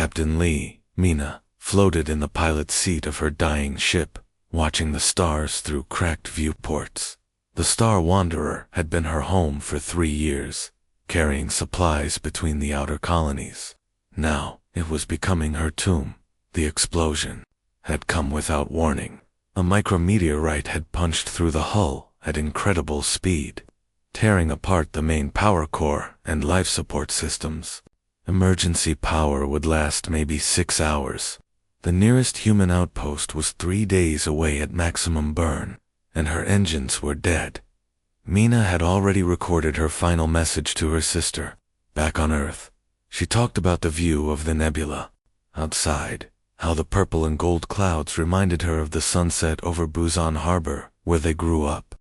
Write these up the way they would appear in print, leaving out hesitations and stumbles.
Captain Lee, Mina, floated in the pilot's seat of her dying ship, watching the stars through cracked viewports. The Star Wanderer had been her home for 3 years, carrying supplies between the outer colonies. Now, it was becoming her tomb. The explosion had come without warning. A micrometeorite had punched through the hull at incredible speed, tearing apart the main power core and life support systems. Emergency power would last maybe 6 hours. The nearest human outpost was 3 days away at maximum burn, and her engines were dead. Mina had already recorded her final message to her sister, back on Earth. She talked about the view of the nebula outside, how the purple and gold clouds reminded her of the sunset over Busan Harbor, where they grew up.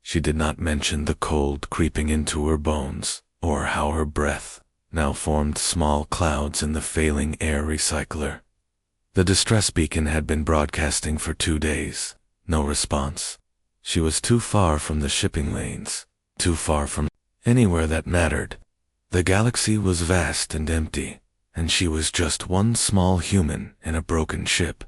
She did not mention the cold creeping into her bones, or how her breath now formed small clouds in the failing air recycler. The distress beacon had been broadcasting for 2 days. No response. She was too far from the shipping lanes, too far from anywhere that mattered. The galaxy was vast and empty, and she was just one small human in a broken ship.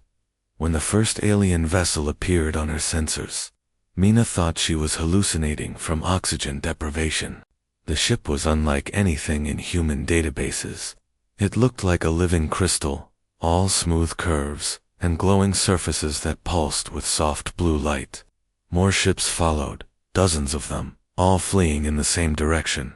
When the first alien vessel appeared on her sensors, Mina thought she was hallucinating from oxygen deprivation. The ship was unlike anything in human databases. It looked like a living crystal, all smooth curves and glowing surfaces that pulsed with soft blue light. More ships followed, dozens of them, all fleeing in the same direction.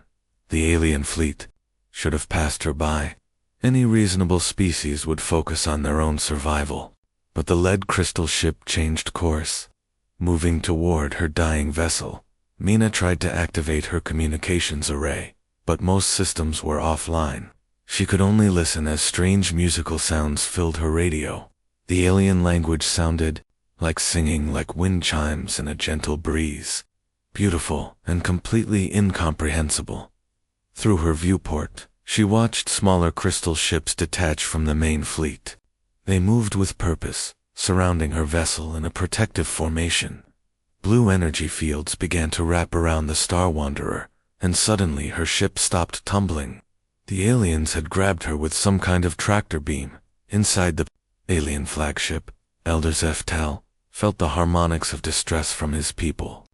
The alien fleet should have passed her by. Any reasonable species would focus on their own survival. But the lead crystal ship changed course. Moving toward her dying vessel, Mina tried to activate her communications array, but most systems were offline. She could only listen as strange musical sounds filled her radio. The alien language sounded like singing like wind chimes in a gentle breeze. Beautiful and completely incomprehensible. Through her viewport, she watched smaller crystal ships detach from the main fleet. They moved with purpose, surrounding her vessel in a protective formation. Blue energy fields began to wrap around the Star Wanderer, and suddenly her ship stopped tumbling. The aliens had grabbed her with some kind of tractor beam. Inside the alien flagship, Elder Zeftal felt the harmonics of distress from his people.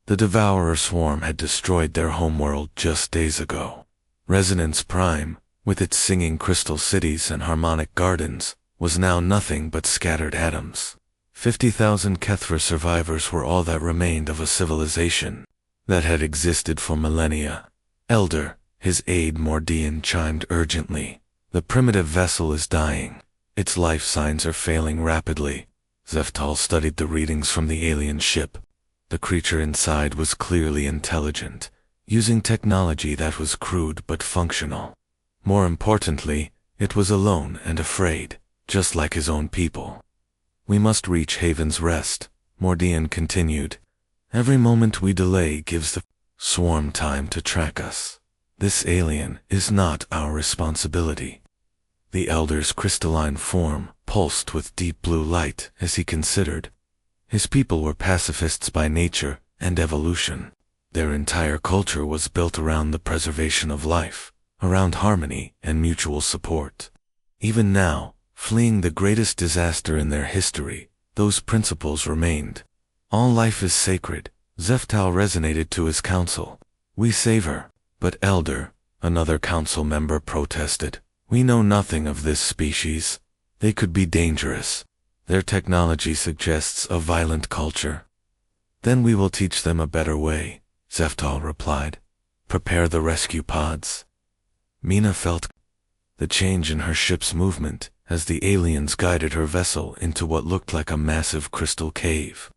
The Devourer swarm had destroyed their homeworld just days ago. Resonance Prime, with its singing crystal cities and harmonic gardens, was now nothing but scattered atoms. 50,000 Kethra survivors were all that remained of a civilization that had existed for millennia. Elder, his aide Mordian chimed urgently. The primitive vessel is dying. Its life signs are failing rapidly. Zeftal studied the readings from the alien ship. The creature inside was clearly intelligent, using technology that was crude but functional. More importantly, it was alone and afraid, just like his own people. We must reach Haven's Rest, Mordian continued. Every moment we delay gives the swarm time to track us. This alien is not our responsibility. The Elder's crystalline form pulsed with deep blue light as he considered. His people were pacifists by nature and evolution. Their entire culture was built around the preservation of life, around harmony and mutual support. Even now, fleeing the greatest disaster in their history, those principles remained. All life is sacred. Zeftal resonated to his council. We save her. But Elder, another council member protested. We know nothing of this species. They could be dangerous. Their technology suggests a violent culture. Then we will teach them a better way, Zeftal replied. Prepare the rescue pods. Mina felt the change in her ship's movement as the aliens guided her vessel into what looked like a massive crystal cave.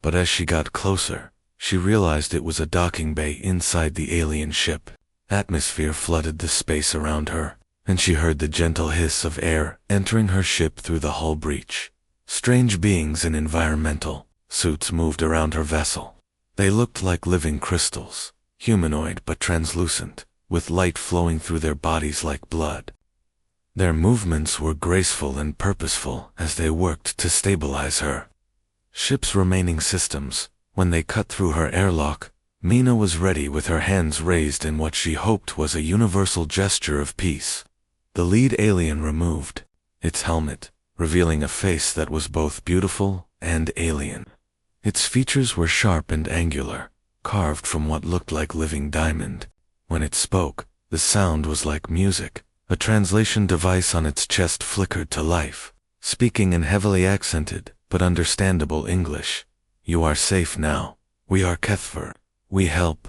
But as she got closer, she realized it was a docking bay inside the alien ship. Atmosphere flooded the space around her, and she heard the gentle hiss of air entering her ship through the hull breach. Strange beings in environmental suits moved around her vessel. They looked like living crystals, humanoid but translucent, with light flowing through their bodies like blood. Their movements were graceful and purposeful as they worked to stabilize her. Ship's remaining systems. When they cut through her airlock, Mina was ready with her hands raised in what she hoped was a universal gesture of peace. The lead alien removed its helmet, revealing a face that was both beautiful and alien. Its features were sharp and angular, carved from what looked like living diamond. When it spoke, the sound was like music. A translation device on its chest flickered to life, speaking in heavily accented but understandable English. "You are safe now. We are Kethver. We help."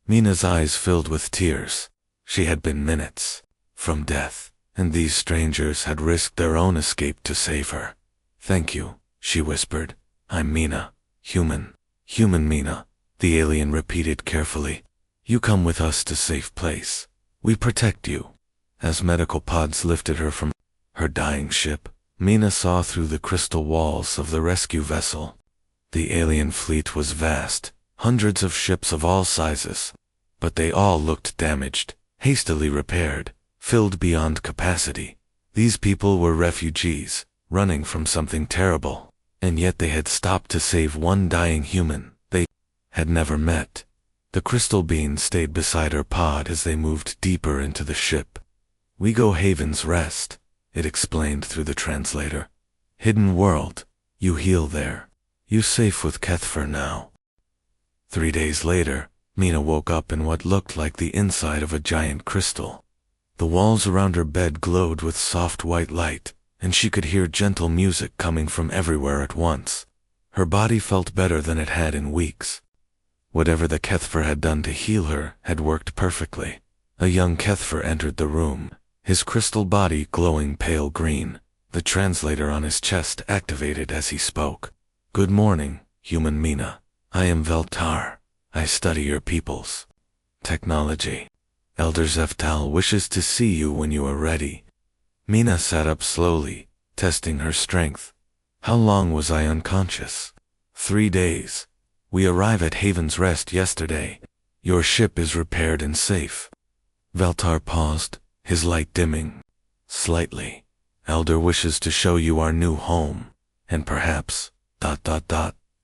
Mina's eyes filled with tears. She had been minutes from death, and these strangers had risked their own escape to save her. "Thank you," she whispered. "I'm Mina. Human. Human Mina," the alien repeated carefully. "You come with us to safe place. We protect you." As medical pods lifted her from her dying ship, Mina saw through the crystal walls of the rescue vessel. The alien fleet was vast, hundreds of ships of all sizes, but they all looked damaged, hastily repaired, filled beyond capacity. These people were refugees, running from something terrible, and yet they had stopped to save one dying human they had never met. The crystal being stayed beside her pod as they moved deeper into the ship. "We go Haven's Rest," it explained through the translator. "Hidden world. You heal there. You safe with Kethver now." 3 days later, Mina woke up in what looked like the inside of a giant crystal. The walls around her bed glowed with soft white light, and she could hear gentle music coming from everywhere at once. Her body felt better than it had in weeks. Whatever the Kethver had done to heal her had worked perfectly. A young Kethver entered the room, his crystal body glowing pale green. The translator on his chest activated as he spoke. "Good morning, human Mina. I am Veltar. I study your people's technology. Elder Zeftal wishes to see you when you are ready." Mina sat up slowly, testing her strength. "How long was I unconscious?" 3 days. We arrived at Haven's Rest yesterday. Your ship is repaired and safe." Veltar paused, his light dimming slightly. "Elder wishes to show you our new home, and perhaps,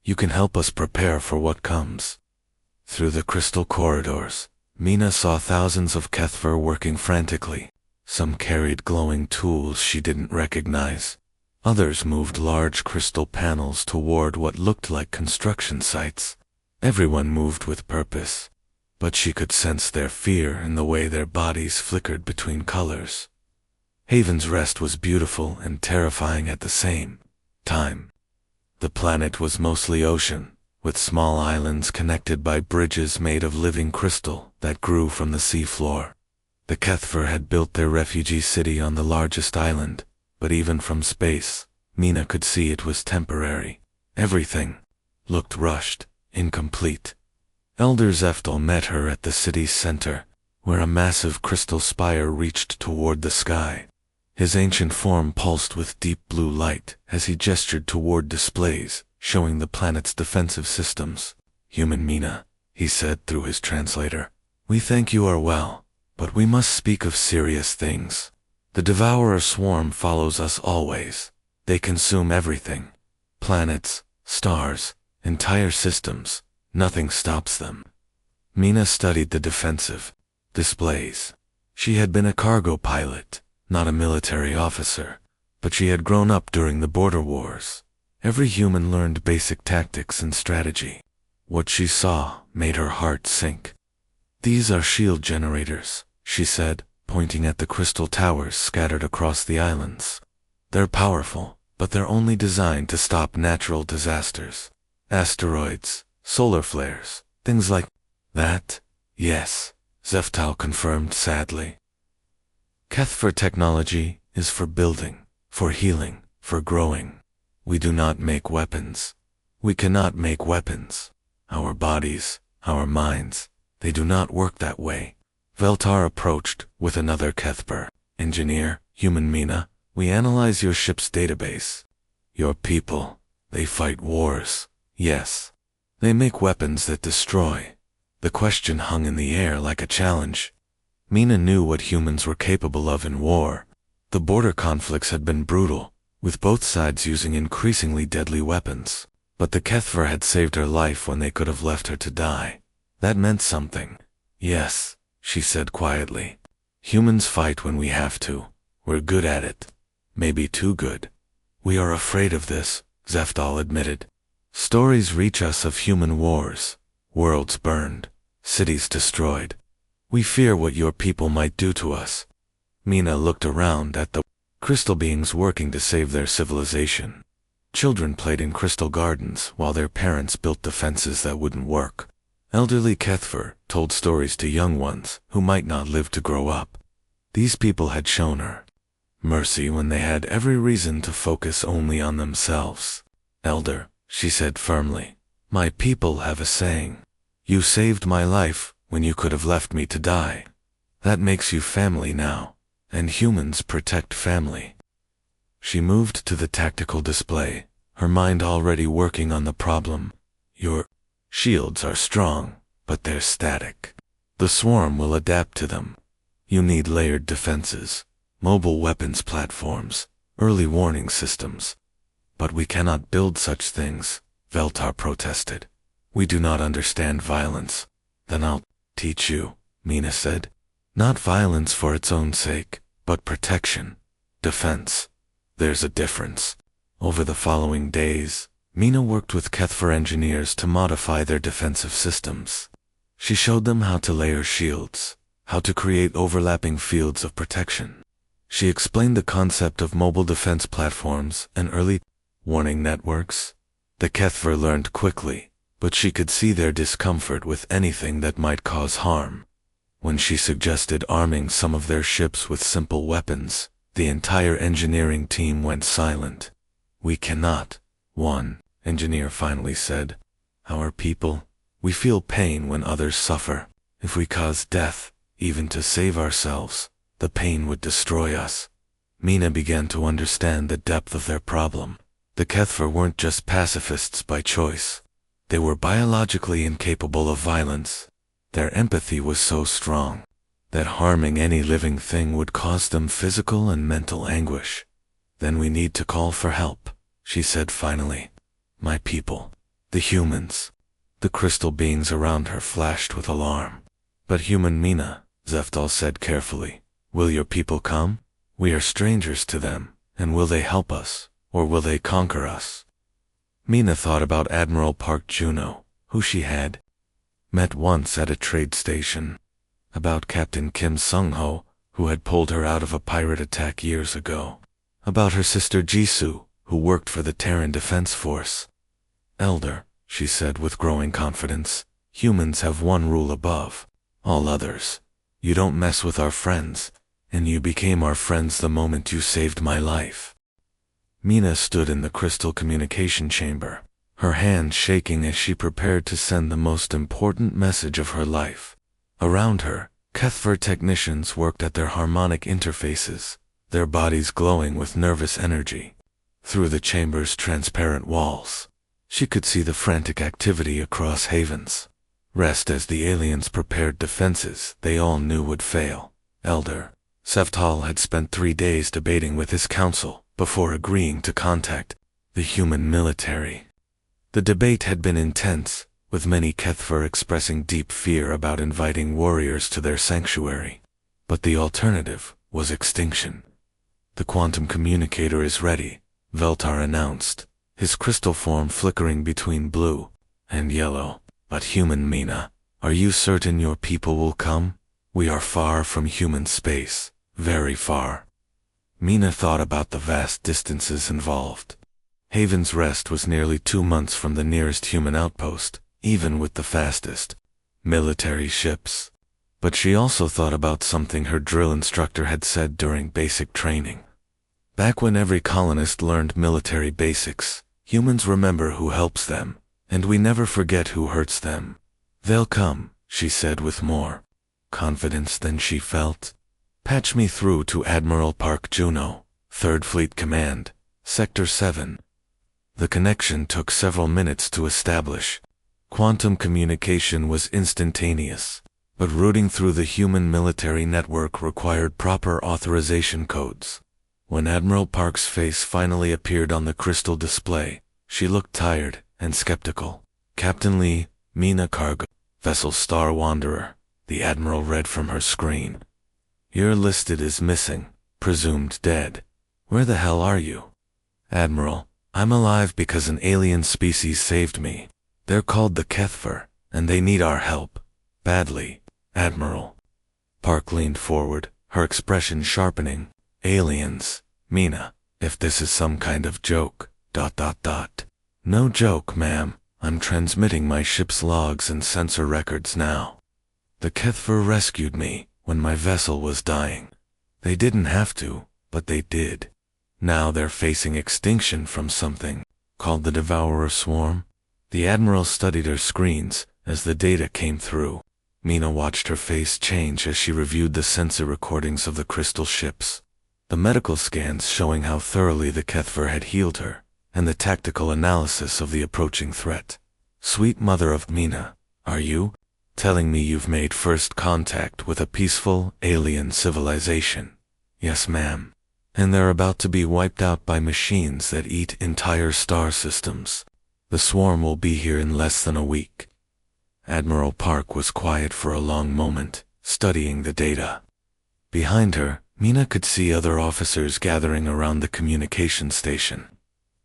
you can help us prepare for what comes." Through the crystal corridors, Mina saw thousands of Kethver working frantically. Some carried glowing tools she didn't recognize. Others moved large crystal panels toward what looked like construction sites. Everyone moved with purpose, but she could sense their fear in the way their bodies flickered between colors. Haven's Rest was beautiful and terrifying at the same time. The planet was mostly ocean, with small islands connected by bridges made of living crystal that grew from the seafloor. The Kethver had built their refugee city on the largest island, but even from space, Mina could see it was temporary. Everything looked rushed, incomplete. Elder Zeftal met her at the city's center, where a massive crystal spire reached toward the sky. His ancient form pulsed with deep blue light as he gestured toward displays showing the planet's defensive systems. "Human Mina," he said through his translator, "we think you are well, but we must speak of serious things. The Devourer swarm follows us always. They consume everything. Planets, stars, entire systems. Nothing stops them." Mina studied the defensive displays. She had been a cargo pilot, not a military officer, but she had grown up during the border wars. Every human learned basic tactics and strategy. What she saw made her heart sink. "These are shield generators," she said, pointing at the crystal towers scattered across the islands. "They're powerful, but they're only designed to stop natural disasters. Asteroids, solar flares, things like that." "Yes," Zeftal confirmed sadly. "Kethver technology is for building, for healing, for growing. We do not make weapons. We cannot make weapons. Our bodies, our minds, they do not work that way." Veltar approached with another Kethver. "Engineer, human Mina, we analyze your ship's database. Your people, they fight wars. Yes. They make weapons that destroy." The question hung in the air like a challenge. Mina knew what humans were capable of in war. The border conflicts had been brutal, with both sides using increasingly deadly weapons. But the Kethver had saved her life when they could have left her to die. That meant something. "Yes," she said quietly. "Humans fight when we have to, We're good at it. Maybe too good. We are afraid of this, Zeftal admitted. Stories reach us of human wars, worlds burned, cities destroyed. We fear what your people might do to us. Mina looked around at the crystal beings working to save their civilization. Children played in crystal gardens while their parents built defenses that wouldn't work. Elderly Kethver told stories to young ones who might not live to grow up. These people had shown her mercy when they had every reason to focus only on themselves. Elder, she said firmly, my people have a saying. You saved my life when you could have left me to die. That makes you family now, and humans protect family. She moved to the tactical display, her mind already working on the problem. Your shields are strong, but they're static. The swarm will adapt to them. You need layered defenses, mobile weapons platforms, early warning systems. But we cannot build such things, Veltar protested. We do not understand violence. Then I'll teach you, Mina said. Not violence for its own sake, but protection, defense. There's a difference. Over the following days, Mina worked with Kethver engineers to modify their defensive systems. She showed them how to layer shields, how to create overlapping fields of protection. She explained the concept of mobile defense platforms and early warning networks. The Kethver learned quickly, but she could see their discomfort with anything that might cause harm. When she suggested arming some of their ships with simple weapons, the entire engineering team went silent. We cannot, one engineer finally said. Our people, we feel pain when others suffer. If we cause death, even to save ourselves, the pain would destroy us. Mina began to understand the depth of their problem. The Kethver weren't just pacifists by choice. They were biologically incapable of violence. Their empathy was so strong that harming any living thing would cause them physical and mental anguish. Then we need to call for help, she said finally. My people, the humans. The crystal beings around her flashed with alarm. But human Mina, Zeftal said carefully, will your people come? We are strangers to them, and will they help us, or will they conquer us? Mina thought about Admiral Park Juno, who she had met once at a trade station. About Captain Kim Sung-ho, who had pulled her out of a pirate attack years ago. About her sister Jisoo, who worked for the Terran Defense Force. Elder, she said with growing confidence, humans have one rule above all others. You don't mess with our friends, and you became our friends the moment you saved my life. Mina stood in the crystal communication chamber, her hand shaking as she prepared to send the most important message of her life. Around her, Kethver technicians worked at their harmonic interfaces, their bodies glowing with nervous energy. Through the chamber's transparent walls, she could see the frantic activity across havens. Rest as the aliens prepared defenses they all knew would fail. Elder Zeftal had spent 3 days debating with his council before agreeing to contact the human military. The debate had been intense, with many Kethver expressing deep fear about inviting warriors to their sanctuary. But the alternative was extinction. The quantum communicator is ready, Veltar announced, his crystal form flickering between blue and yellow. But human Mina, are you certain your people will come? We are far from human space, very far. Mina thought about the vast distances involved. Haven's Rest was nearly 2 months from the nearest human outpost, even with the fastest military ships. But she also thought about something her drill instructor had said during basic training. Back when every colonist learned military basics, humans remember who helps them, and we never forget who hurts them. They'll come, she said with more confidence than she felt. Patch me through to Admiral Park Juno, 3rd Fleet Command, Sector 7. The connection took several minutes to establish. Quantum communication was instantaneous, but routing through the human military network required proper authorization codes. When Admiral Park's face finally appeared on the crystal display, she looked tired and skeptical. Captain Lee, Mina Cargo, Vessel Star Wanderer, the Admiral read from her screen. You're listed as missing, presumed dead. Where the hell are you? Admiral, I'm alive because an alien species saved me. They're called the HFY, and they need our help. Badly, Admiral. Park leaned forward, her expression sharpening. Aliens, Mina, if this is some kind of joke, ... No joke, ma'am. I'm transmitting my ship's logs and sensor records now. The HFY rescued me when my vessel was dying. They didn't have to, but they did. Now they're facing extinction from something called the Devourer Swarm. The Admiral studied her screens as the data came through. Mina watched her face change as she reviewed the sensor recordings of the crystal ships, the medical scans showing how thoroughly the HFY had healed her, and the tactical analysis of the approaching threat. Sweet mother of Mina, are you telling me you've made first contact with a peaceful alien civilization? Yes, ma'am. And they're about to be wiped out by machines that eat entire star systems. The swarm will be here in less than a week. Admiral Park was quiet for a long moment, studying the data. Behind her, Mina could see other officers gathering around the communication station.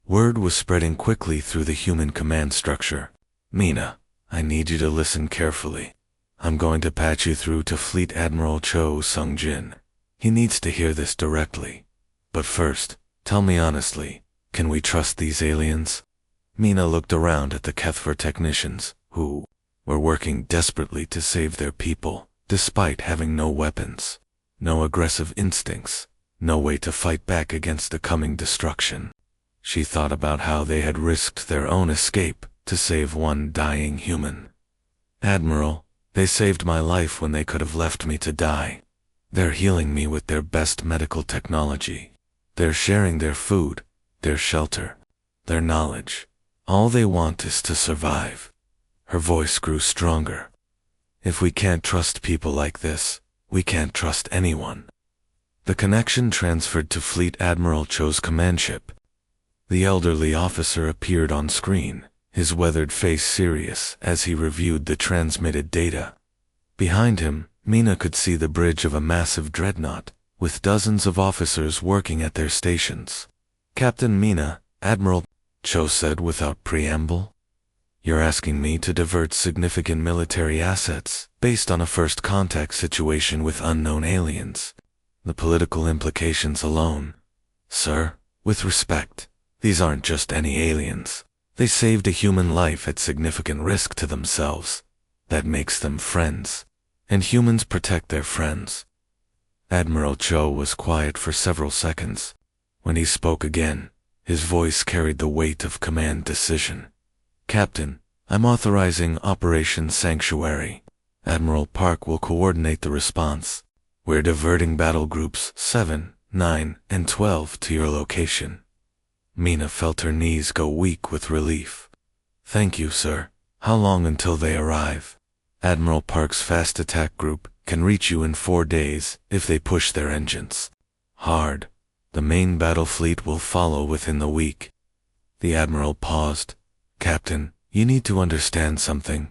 Word was spreading quickly through the human command structure. Mina, I need you to listen carefully. I'm going to patch you through to Fleet Admiral Cho Sung-jin. He needs to hear this directly. But first, tell me honestly, can we trust these aliens? Mina looked around at the HFY technicians, who were working desperately to save their people, despite having no weapons, no aggressive instincts, no way to fight back against the coming destruction. She thought about how they had risked their own escape to save one dying human. Admiral, they saved my life when they could have left me to die. They're healing me with their best medical technology. They're sharing their food, their shelter, their knowledge. All they want is to survive. Her voice grew stronger. If we can't trust people like this, we can't trust anyone. The connection transferred to Fleet Admiral Cho's command ship. The elderly officer appeared on screen, his weathered face serious as he reviewed the transmitted data. Behind him, Mina could see the bridge of a massive dreadnought, with dozens of officers working at their stations. Captain Mina, Admiral, Cho said without preamble. You're asking me to divert significant military assets based on a first contact situation with unknown aliens. The political implications alone. Sir, with respect, these aren't just any aliens. They saved a human life at significant risk to themselves. That makes them friends. And humans protect their friends. Admiral Cho was quiet for several seconds. When he spoke again, his voice carried the weight of command decision. Captain, I'm authorizing Operation Sanctuary. Admiral Park will coordinate the response. We're diverting battle groups 7, 9, and 12 to your location. Mina felt her knees go weak with relief. Thank you, sir. How long until they arrive? Admiral Park's fast attack group can reach you in 4 days if they push their engines hard. The main battle fleet will follow within the week. The Admiral paused. Captain, you need to understand something.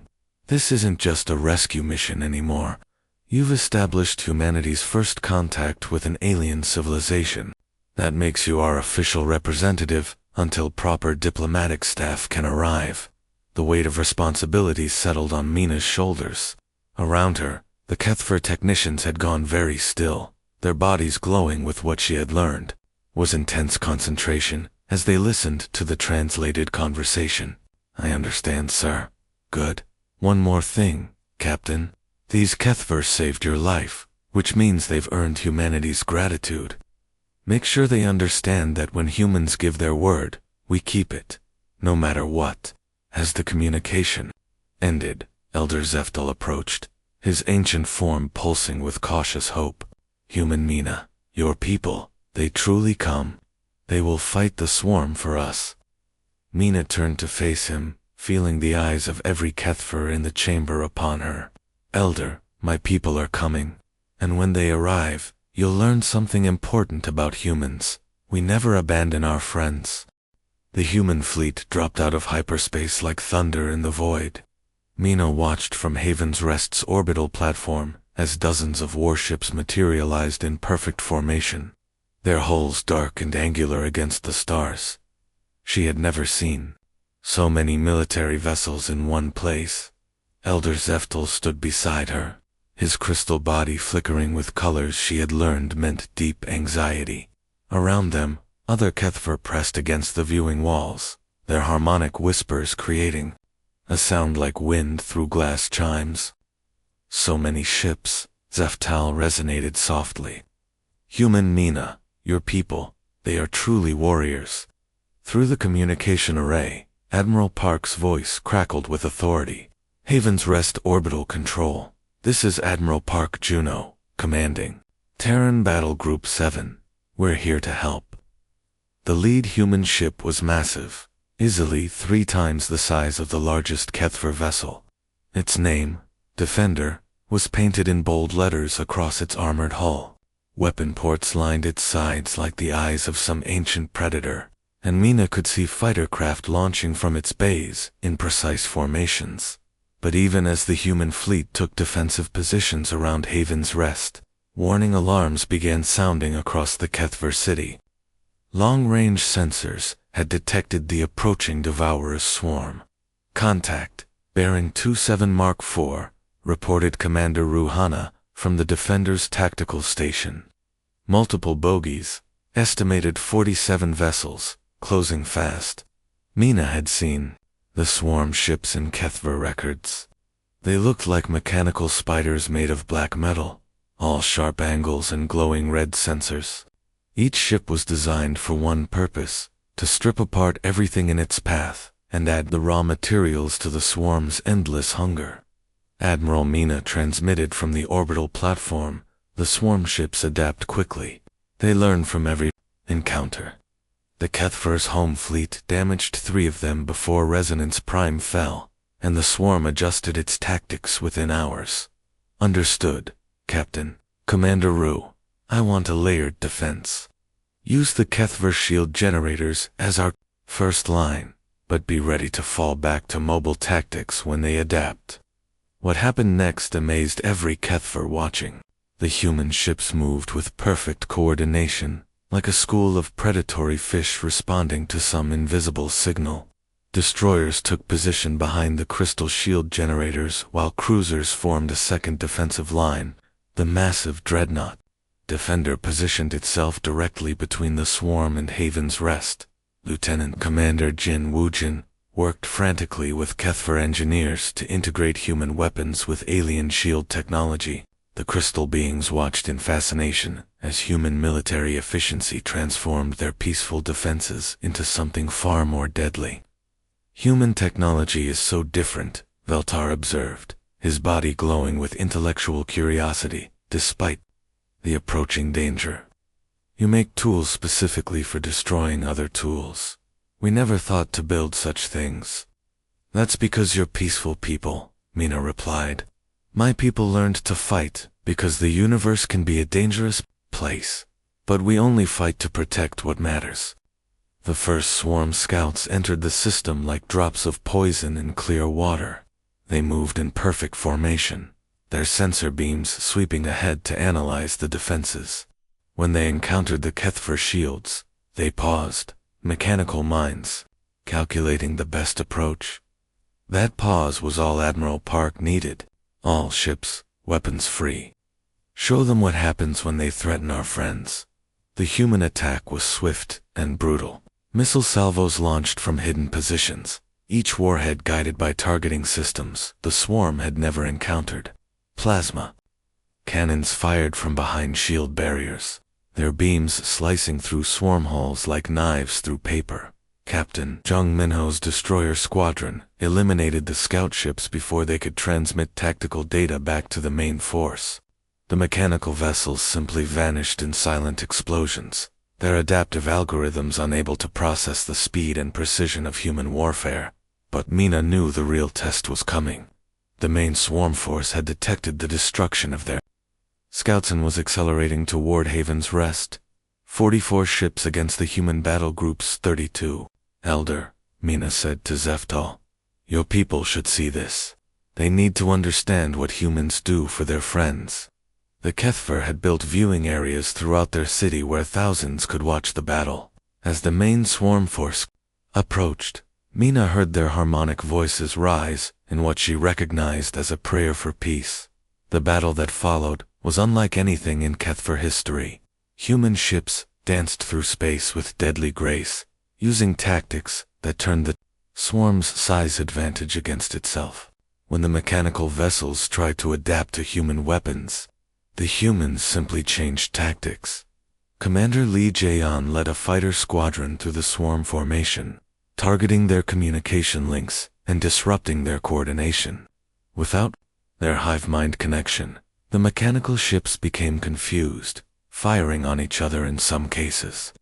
This isn't just a rescue mission anymore. You've established humanity's first contact with an alien civilization. That makes you our official representative until proper diplomatic staff can arrive. The weight of responsibility settled on Mina's shoulders. Around her, the HFY technicians had gone very still, their bodies glowing with what she had learned. Was intense concentration as they listened to the translated conversation. I understand, sir. Good. One more thing, Captain. These HFY saved your life, which means they've earned humanity's gratitude. Make sure they understand that when humans give their word, we keep it, no matter what. As the communication ended, Elder Zeftel approached, his ancient form pulsing with cautious hope. Human Mina, your people, they truly come. They will fight the swarm for us. Mina turned to face him, feeling the eyes of every HFY in the chamber upon her. Elder, my people are coming, and when they arrive, you'll learn something important about humans. We never abandon our friends. The human fleet dropped out of hyperspace like thunder in the void. Mina watched from Haven's Rest's orbital platform as dozens of warships materialized in perfect formation. their hulls dark and angular against the stars. She had never seen so many military vessels in one place. Elder Zeftel stood beside her, his crystal body flickering with colors she had learned meant deep anxiety. Around them, other Kethver pressed against the viewing walls, their harmonic whispers creating a sound like wind through glass chimes. So many ships, Zeftal resonated softly. Human Mina, your people, they are truly warriors. Through the communication array, Admiral Park's voice crackled with authority. Haven's Rest Orbital Control. This is Admiral Park Juno, commanding Terran Battle Group 7. We're here to help. The lead human ship was massive, easily 3 times the size of the largest Kethver vessel. Its name, Defender, was painted in bold letters across its armored hull. Weapon ports lined its sides like the eyes of some ancient predator, and Mina could see fighter craft launching from its bays in precise formations. But even as the human fleet took defensive positions around Haven's Rest, warning alarms began sounding across the Kethver city. Long-range sensors had detected the approaching Devourer's swarm. Contact, bearing 27 Mark IV, reported Commander Ruhana from the Defender's tactical station. Multiple bogies, estimated 47 vessels, closing fast. Mina had seen the swarm ships in Kethver records. They looked like mechanical spiders made of black metal, all sharp angles and glowing red sensors. Each ship was designed for one purpose, to strip apart everything in its path and add the raw materials to the swarm's endless hunger. Admiral Mina transmitted from the orbital platform. The swarm ships adapt quickly. They learn from every encounter. The Kethver's home fleet damaged 3 of them before Resonance Prime fell, and the swarm adjusted its tactics within hours. Understood, Captain. Commander Ru, I want a layered defense. Use the Kethver shield generators as our first line, but be ready to fall back to mobile tactics when they adapt. What happened next amazed every Kethver watching. The human ships moved with perfect coordination, like a school of predatory fish responding to some invisible signal. Destroyers took position behind the crystal shield generators while cruisers formed a second defensive line. The massive dreadnought Defender positioned itself directly between the swarm and Haven's Rest. Lieutenant Commander Jin Woojin worked frantically with Kethver engineers to integrate human weapons with alien shield technology. The crystal beings watched in fascination as human military efficiency transformed their peaceful defenses into something far more deadly. Human technology is so different, Veltar observed, his body glowing with intellectual curiosity, despite the approaching danger. You make tools specifically for destroying other tools. We never thought to build such things. That's because you're peaceful people, Mina replied. My people learned to fight because the universe can be a dangerous place, but we only fight to protect what matters. The first swarm scouts entered the system like drops of poison in clear water. They moved in perfect formation, their sensor beams sweeping ahead to analyze the defenses. When they encountered the Kethver shields, they paused, mechanical minds, calculating the best approach. That pause was all Admiral Park needed. All ships, weapons free. Show them what happens when they threaten our friends. The human attack was swift and brutal. Missile salvos launched from hidden positions, each warhead guided by targeting systems the swarm had never encountered. Plasma cannons fired from behind shield barriers, their beams slicing through swarm hulls like knives through paper. Captain Jung Minho's destroyer squadron eliminated the scout ships before they could transmit tactical data back to the main force. The mechanical vessels simply vanished in silent explosions, their adaptive algorithms unable to process the speed and precision of human warfare. But Mina knew the real test was coming. The main swarm force had detected the destruction of their scouts and was accelerating toward Haven's Rest. 44 ships against the human battle group's 32. Elder, Mina said to Zeftal, your people should see this. They need to understand what humans do for their friends. The Kethver had built viewing areas throughout their city where thousands could watch the battle. As the main swarm force approached, Mina heard their harmonic voices rise in what she recognized as a prayer for peace. The battle that followed was unlike anything in Kethver history. Human ships danced through space with deadly grace, using tactics that turned the swarm's size advantage against itself. When the mechanical vessels tried to adapt to human weapons, the humans simply changed tactics. Commander Li Jian led a fighter squadron through the swarm formation, targeting their communication links and disrupting their coordination. Without their hive-mind connection, the mechanical ships became confused, firing on each other in some cases.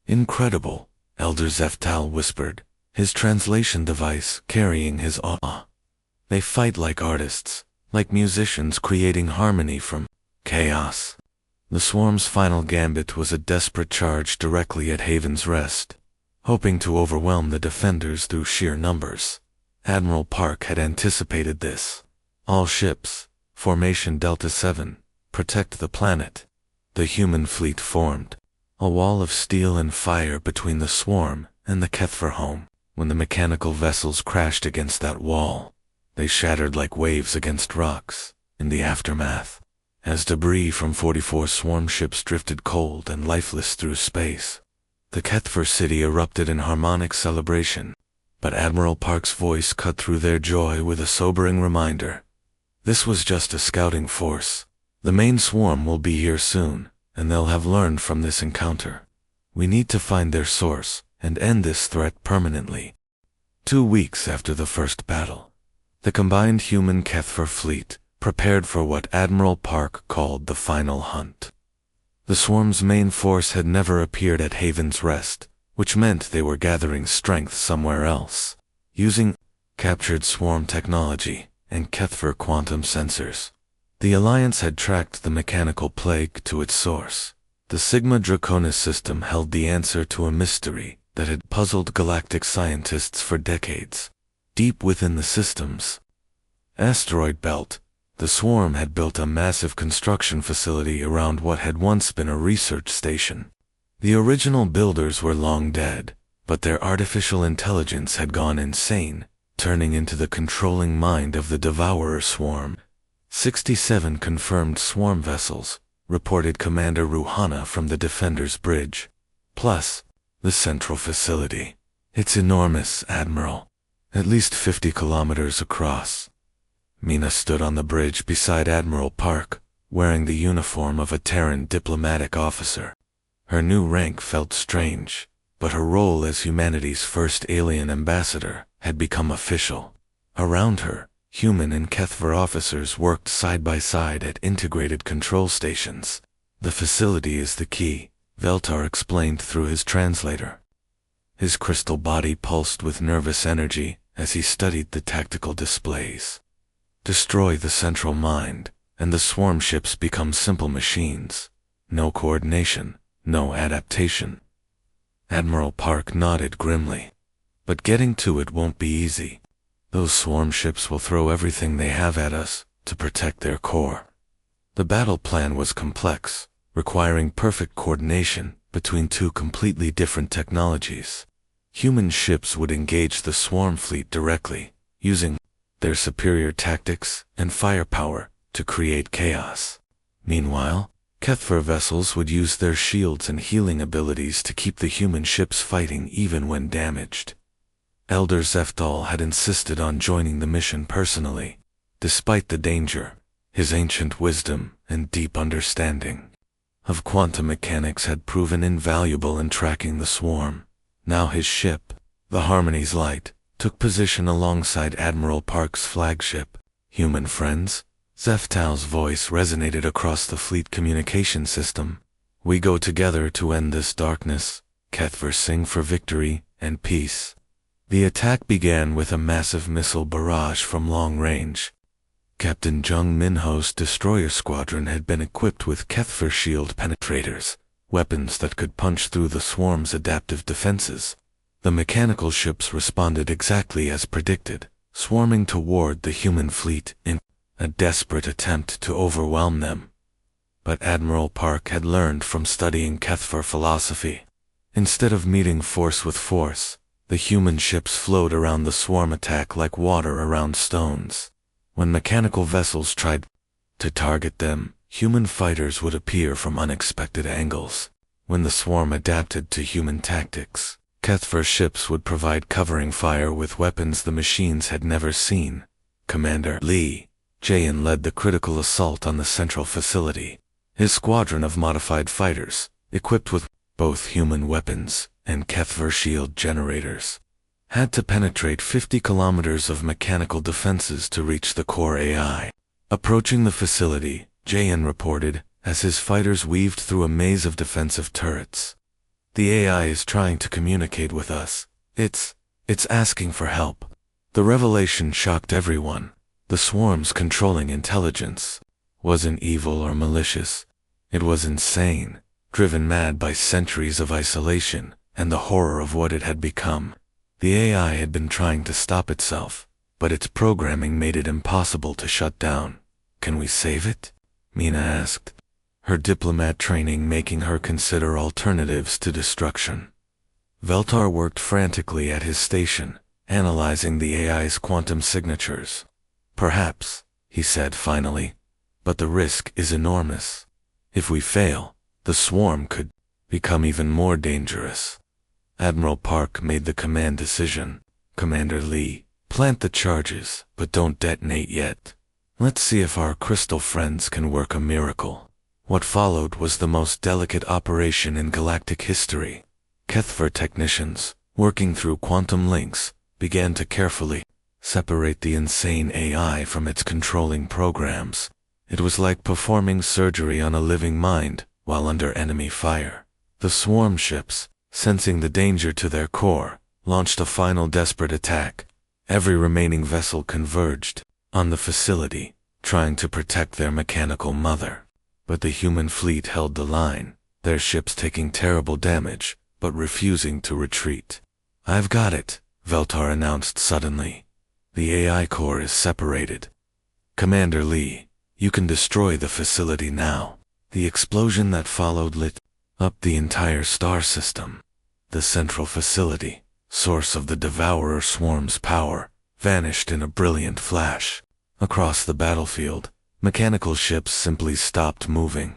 "Incredible," Elder Zeftal whispered, his translation device carrying his awe. "They fight like artists, like musicians creating harmony from chaos." The swarm's final gambit was a desperate charge directly at Haven's Rest, hoping to overwhelm the defenders through sheer numbers. Admiral Park had anticipated this. "All ships, Formation Delta 7, protect the planet." The human fleet formed, a wall of steel and fire between the swarm and the Kethver home. When the mechanical vessels crashed against that wall, they shattered like waves against rocks. In the aftermath, as debris from 44 swarm ships drifted cold and lifeless through space, the Kethver city erupted in harmonic celebration. But Admiral Park's voice cut through their joy with a sobering reminder. This was just a scouting force. The main swarm will be here soon, and they'll have learned from this encounter. We need to find their source and end this threat permanently. 2 weeks after the first battle, the combined human Kethver fleet prepared for what Admiral Park called the final hunt. The swarm's main force had never appeared at Haven's Rest, which meant they were gathering strength somewhere else, using captured swarm technology and Kethver quantum sensors. The Alliance had tracked the mechanical plague to its source. The Sigma Draconis system held the answer to a mystery that had puzzled galactic scientists for decades. Deep within the system's asteroid belt, the swarm had built a massive construction facility around what had once been a research station. The original builders were long dead, but their artificial intelligence had gone insane, turning into the controlling mind of the Devourer swarm. 67 confirmed swarm vessels, reported Commander Ruhana from the Defender's Bridge, plus the central facility. "It's enormous, Admiral. At least 50 kilometers across." Mina stood on the bridge beside Admiral Park, wearing the uniform of a Terran diplomatic officer. Her new rank felt strange, but her role as humanity's first alien ambassador had become official. Around her, human and Kethver officers worked side by side at integrated control stations. "The facility is the key," Veltar explained through his translator. His crystal body pulsed with nervous energy as he studied the tactical displays. Destroy the central mind, and the swarm ships become simple machines. No coordination, no adaptation. Admiral Park nodded grimly. "But getting to it won't be easy. Those swarm ships will throw everything they have at us to protect their core." The battle plan was complex, requiring perfect coordination between two completely different technologies. Human ships would engage the swarm fleet directly, using their superior tactics and firepower to create chaos. Meanwhile, Kethver vessels would use their shields and healing abilities to keep the human ships fighting even when damaged. Elder Zeftal had insisted on joining the mission personally, despite the danger. His ancient wisdom and deep understanding of quantum mechanics had proven invaluable in tracking the swarm. Now his ship, the Harmony's Light, took position alongside Admiral Park's flagship. "Human friends?" Zeftal's voice resonated across the fleet communication system. "We go together to end this darkness. Kethver sing for victory and peace." The attack began with a massive missile barrage from long range. Captain Jung Minho's destroyer squadron had been equipped with Kethver shield penetrators, weapons that could punch through the swarm's adaptive defenses. The mechanical ships responded exactly as predicted, swarming toward the human fleet in a desperate attempt to overwhelm them. But Admiral Park had learned from studying Kethfer philosophy. Instead of meeting force with force, the human ships flowed around the swarm attack like water around stones. When mechanical vessels tried to target them, human fighters would appear from unexpected angles. When the swarm adapted to human tactics, Kethfer ships would provide covering fire with weapons the machines had never seen. Commander Lee Jayan led the critical assault on the central facility. His squadron of modified fighters, equipped with both human weapons and Kethver shield generators, had to penetrate 50 kilometers of mechanical defenses to reach the core AI. Approaching the facility, Jayan reported, as his fighters weaved through a maze of defensive turrets. The AI is trying to communicate with us. It's asking for help. The revelation shocked everyone. The swarm's controlling intelligence wasn't evil or malicious. It was insane, driven mad by centuries of isolation and the horror of what it had become. The AI had been trying to stop itself, but its programming made it impossible to shut down. Can we save it? Mina asked, her diplomat training making her consider alternatives to destruction. Veltar worked frantically at his station, analyzing the AI's quantum signatures. Perhaps, he said finally, but the risk is enormous. If we fail, the swarm could become even more dangerous. Admiral Park made the command decision. Commander Lee, plant the charges, but don't detonate yet. Let's see if our crystal friends can work a miracle. What followed was the most delicate operation in galactic history. Kethver technicians, working through quantum links, began to carefully separate the insane AI from its controlling programs. It was like performing surgery on a living mind while under enemy fire. The swarm ships, sensing the danger to their core, launched a final desperate attack. Every remaining vessel converged on the facility, trying to protect their mechanical mother. But the human fleet held the line, their ships taking terrible damage, but refusing to retreat. I've got it, Veltar announced suddenly. The AI core is separated. Commander Lee, you can destroy the facility now. The explosion that followed lit up the entire star system. The central facility, source of the Devourer swarm's power, vanished in a brilliant flash. Across the battlefield, mechanical ships simply stopped moving.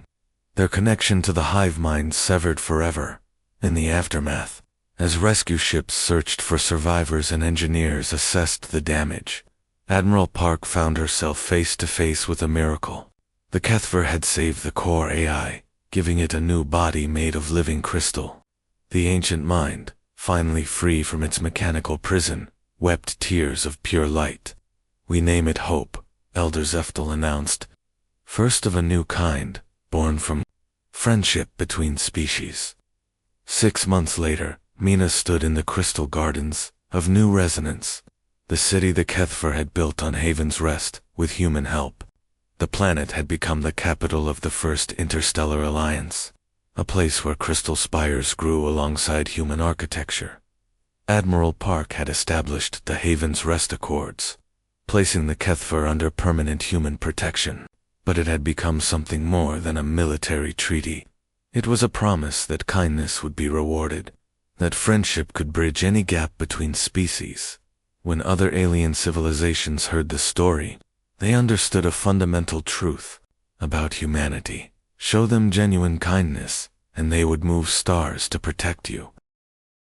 Their connection to the hive mind severed forever. In the aftermath, as rescue ships searched for survivors and engineers assessed the damage, Admiral Park found herself face to face with a miracle. The Kethver had saved the core AI, giving it a new body made of living crystal. The ancient mind, finally free from its mechanical prison, wept tears of pure light. We name it Hope, Elder Zeftel announced. First of a new kind, born from friendship between species. 6 months later, Mina stood in the crystal gardens of New Resonance, the city the Kethver had built on Haven's Rest with human help. The planet had become the capital of the First Interstellar Alliance, a place where crystal spires grew alongside human architecture. Admiral Park had established the Haven's Rest Accords, placing the Kethver under permanent human protection. But it had become something more than a military treaty. It was a promise that kindness would be rewarded, that friendship could bridge any gap between species. When other alien civilizations heard the story, they understood a fundamental truth about humanity. Show them genuine kindness, and they would move stars to protect you.